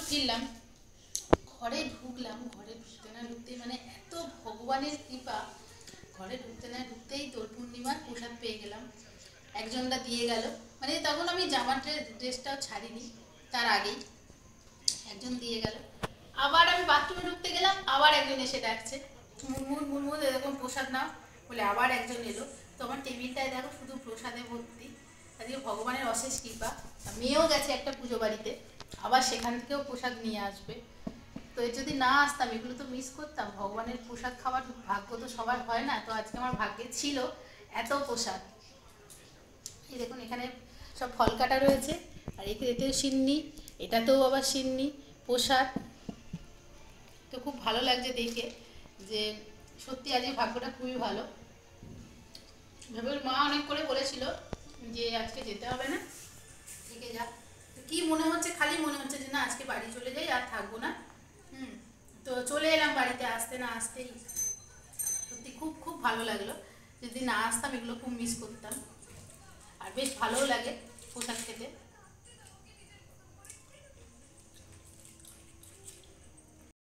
ফিরলাম, ঘরে ঢুকলাম, ঘরে ঢুকতে না ঢুকতেই মানে এত ভগবানের কৃপা, ঘরে ঢুকতে না ঢুকতেই দোল পূর্ণিমার প্রসাদ পেয়ে গেলাম। একজনটা দিয়ে গেল, মানে তখন আমি জামার ড্রেসটাও ছাড়িনি, তার আগেই একজন দিয়ে গেল। আবার আমি বাথরুমে ঢুকতে গেলাম, আবার একজন এসে ডাকছে, মুনমুন মুনমুন এরকম প্রসাদ নাও বলে আবার একজন এলো। তো আমার টেবিলটায় দেখো শুধু প্রসাদে ভর্তি। আজকে ভগবানের অশেষ কৃপা। মেয়েও গেছে একটা পুজো বাড়িতে, আবার সেখান থেকেও প্রসাদ নিয়ে আসবে। তো যদি না আসতাম এগুলো তো মিস করতাম। ভগবানের প্রসাদ খাওয়ার ভাগ্য তো সবার হয় না, তো আজকে আমার ভাগ্যে ছিল এত প্রসাদ। এই দেখুন এখানে সব ফল কাটা রয়েছে, আর এতেও সিন্নি, এটাতেও আবার সিন্নি প্রসাদ। তো খুব ভালো লাগছে দেখে যে সত্যি আজকে ভাগ্যটা খুবই ভালো। ভেবে মা অনেক করে বলেছিল যে আজকে যেতে হবে না, থেকে যা। কি মনে হচ্ছে, খালি মনে হচ্ছে যে না আজকে বাড়ি চলে যাই, আর থাকবো না। তো চলে এলাম বাড়িতে, আসতে না আসতেই সত্যি খুব খুব ভালো লাগলো। যদি না আসতাম এগুলো খুব মিস করতাম। আর বেশ ভালোও লাগে প্রসাদ খেতে।